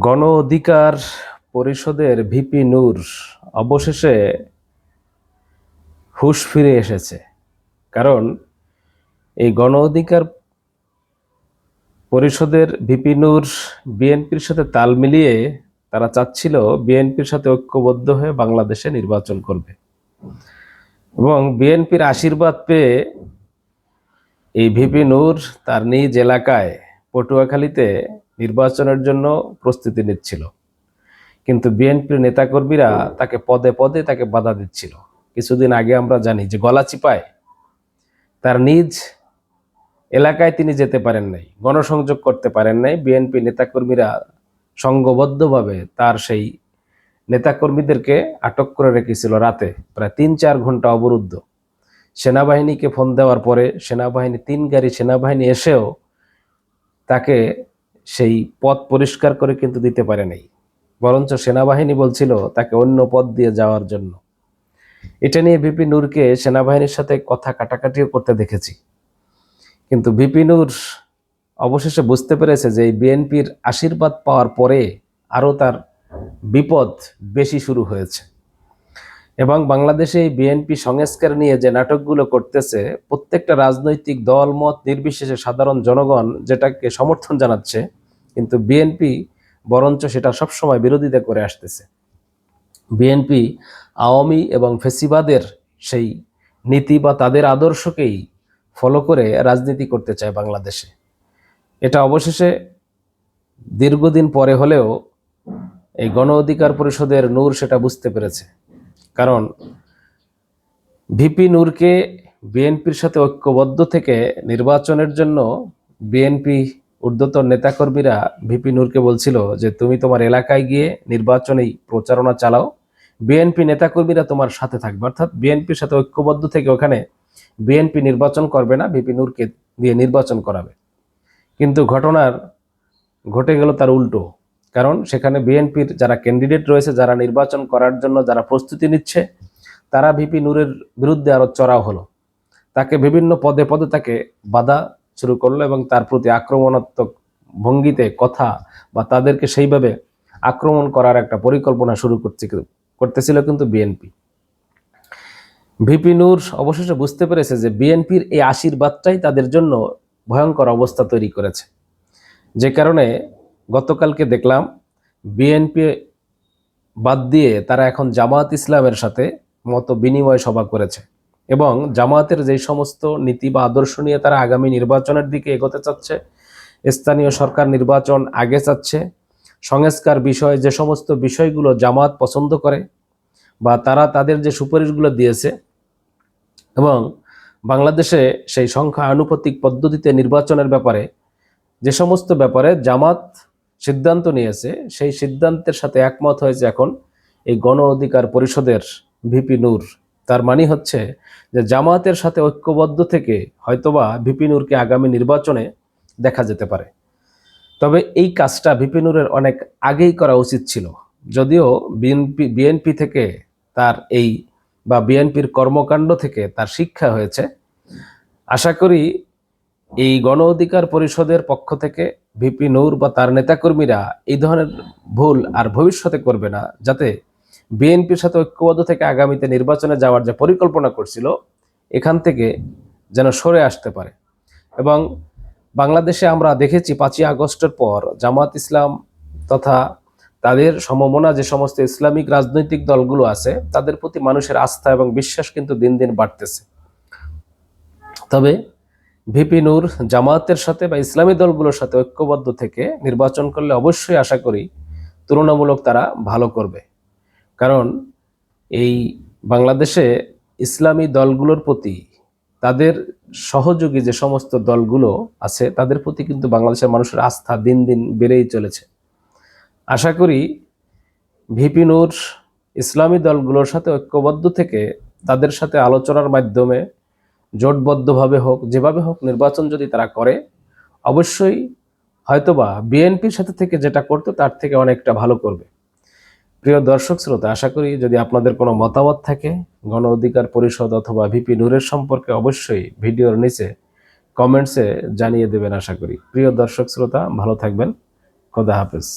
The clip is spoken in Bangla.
গণ অধিকার পরিষদের ভিপি নূর অবশেষে হুঁশ ফিরে এসেছে। কারণ এই গণ অধিকার পরিষদের ভিপি নূর বিএনপির সাথে তাল মিলিয়ে তারা চাচ্ছিল বিএনপির সাথে ঐক্যবদ্ধ হয়ে বাংলাদেশে নির্বাচন করবে এবং বিএনপির আশীর্বাদ পেয়ে এই ভিপি নূর তার নিজ এলাকায় পটুয়াখালীতে নির্বাচনের জন্য প্রস্তুতি নিচ্ছিল। কিন্তু বিএনপির নেতাকর্মীরা তাকে পদে পদে তাকে বাধা দিচ্ছিল। কিছুদিন আগে আমরা জানি যে গলাচিপায় তার নিজ এলাকায় তিনি যেতে পারেন নাই, গণসংযোগ করতে পারেন নাই। বিএনপি নেতাকর্মীরা সংঘবদ্ধভাবে তার সেই নেতাকর্মীদেরকে আটক করে রেখেছিল। রাতে প্রায় 3-4 ঘন্টা অবরুদ্ধ। সেনাবাহিনীকে ফোন দেওয়ার পরে সেনাবাহিনী 3 গাড়ি সেনাবাহিনী এসেও তাকে সেই পথ পরিষ্কার করে কিন্তু দিতে পারে নাই, বরঞ্চ সেনাবাহিনী বলছিল তাকে অন্য পথ দিয়ে যাওয়ার জন্য। এটা নিয়ে ভিপি নূরকে সেনাবাহিনীর সাথে কথা কাটাকাটিও করতে দেখেছি। কিন্তু ভিপি নূর অবশেষে বুঝতে পেরেছে যে এই বিএনপির আশীর্বাদ পাওয়ার পরে আরও তার বিপদ বেশি শুরু হয়েছে এবং বাংলাদেশে এই বিএনপি সংস্কার নিয়ে যে নাটকগুলো করতেছে, প্রত্যেকটা রাজনৈতিক দল মত নির্বিশেষে সাধারণ জনগণ যেটাকে সমর্থন জানাচ্ছে, কিন্তু বিএনপি বরঞ্চ সেটা সবসময় বিরোধিতা করে আসতেছে। বিএনপি আওয়ামী এবং ফেসিবাদের সেই নীতি বা তাদের আদর্শকেই ফলো করে রাজনীতি করতে চায় বাংলাদেশে। এটা অবশেষে দীর্ঘদিন পরে হলেও এই গণ অধিকার পরিষদের নূর সেটা বুঝতে পেরেছে। কারণ ভিপি নূরকে বিএনপির সাথে ঐক্যবদ্ধ থেকে নির্বাচনের জন্য বিএনপি ঊর্ধ্বতন নেতাকর্মীরা ভিপি নূরকে বলছিল যে তুমি তোমার এলাকায় গিয়ে নির্বাচনেই প্রচারণা চালাও, বিএনপি নেতাকর্মীরা তোমার সাথে থাকবে। অর্থাৎ বিএনপির সাথে ঐক্যবদ্ধ থেকে ওখানে বিএনপি নির্বাচন করবে না, ভিপি নূরকে দিয়ে নির্বাচন করাবে। কিন্তু ঘটে গেল তার উল্টো। কারণ সেখানে বিএনপির যারা ক্যান্ডিডেট রয়েছে, যারা নির্বাচন করার জন্য যারা প্রস্তুতি নিচ্ছে, তারা ভিপি নূরের বিরুদ্ধে আরো চড়াও হলো। তাকে বিভিন্ন পদে পদে তাকে বাধা শুরু করলো এবং তার প্রতি আক্রমণাত্মক ভঙ্গিতে কথা বা তাদেরকে সেইভাবে আক্রমণ করার একটা পরিকল্পনা শুরু করতেছিল কিন্তু বিএনপি। ভিপি নূর অবশেষে বুঝতে পেরেছে যে বিএনপির এই আশীর্বাদটাই তাদের জন্য ভয়ঙ্কর অবস্থা তৈরি করেছে। যে কারণে গতকালকে দেখলাম বিএনপি বাদ দিয়ে তারা এখন জামায়াত ইসলামের সাথে মত বিনিময় সভা করেছে এবং জামায়াতের যে সমস্ত নীতি বা আদর্শ নিয়ে তারা আগামী নির্বাচনের দিকে এগোতে চাচ্ছে, স্থানীয় সরকার নির্বাচন আগে চাচ্ছে, সংস্কার বিষয় যে সমস্ত বিষয়গুলো জামায়াত পছন্দ করে বা তারা তাদের যে সুপারিশগুলো দিয়েছে এবং বাংলাদেশে সেই সংখ্যা আনুপাতিক পদ্ধতিতে নির্বাচনের ব্যাপারে যে সমস্ত ব্যাপারে জামাত সিদ্ধান্ত নিয়েছে, সেই সিদ্ধান্তের সাথে একমত হয়েছে এখন এই গণ অধিকার পরিষদের ভিপি নূর। তার মানে হচ্ছে যে জামাতের সাথে ঐক্যবদ্ধ থেকে হয়তোবা ভিপি নূরকে আগামী নির্বাচনে দেখা যেতে পারে। তবে এই কাজটা ভিপি নূরের অনেক আগেই করা উচিত ছিল। যদিও বিএনপি থেকে তার এই বা বিএনপির কর্মকাণ্ড থেকে তার শিক্ষা হয়েছে, আশা করি এই গণ অধিকার পরিষদের পক্ষ থেকে ভিপি নূর বা তার নেতাকর্মীরা এই ধরনের ভুল আর ভবিষ্যতে করবে না, যাতে বিএনপির সাথে ঐক্যবদ্ধ থেকে আগামীতে নির্বাচনে যাওয়ার যে পরিকল্পনা করছিল এখান থেকে যেন সরে আসতে পারে। এবং বাংলাদেশে আমরা দেখেছি 5ই আগস্টের পর জামাত ইসলাম তথা তাদের সমমনা যে সমস্ত ইসলামিক রাজনৈতিক দলগুলো আছে, তাদের প্রতি মানুষের আস্থা এবং বিশ্বাস কিন্তু দিন দিন বাড়তেছে। তবে ভিপি নূর জামায়াতের সাথে বা ইসলামী দলগুলোর সাথে ঐক্যবদ্ধ থেকে নির্বাচন করলে অবশ্যই আশা করি তুলনামূলক তারা ভালো করবে। কারণ এই বাংলাদেশে ইসলামী দলগুলোর প্রতি তাদের সহযোগী যে সমস্ত দলগুলো আছে তাদের প্রতি কিন্তু বাংলাদেশের মানুষের আস্থা দিন দিন বেড়েই চলেছে। আশা করি ভিপি নূর ইসলামী দলগুলোর সাথে ঐক্যবদ্ধ থেকে তাদের সাথে আলোচনার মাধ্যমে জোটবদ্ধভাবে হোক, যেভাবে হোক নির্বাচন যদি তারা করে, অবশ্যই হয়তোবা বিএনপির সাথে থেকে যেটা করতো তার থেকে অনেকটা ভালো করবে। প্রিয় দর্শক শ্রোতা, আশা করি যদি আপনাদের কোনো মতামত থাকে গণ অধিকার পরিষদ অথবা ভিপি নূরের সম্পর্কে অবশ্যই ভিডিওর নিচে কমেন্টসে জানিয়ে দেবেন। আশা করি প্রিয় দর্শক শ্রোতা ভালো থাকবেন। খোদা হাফেজ।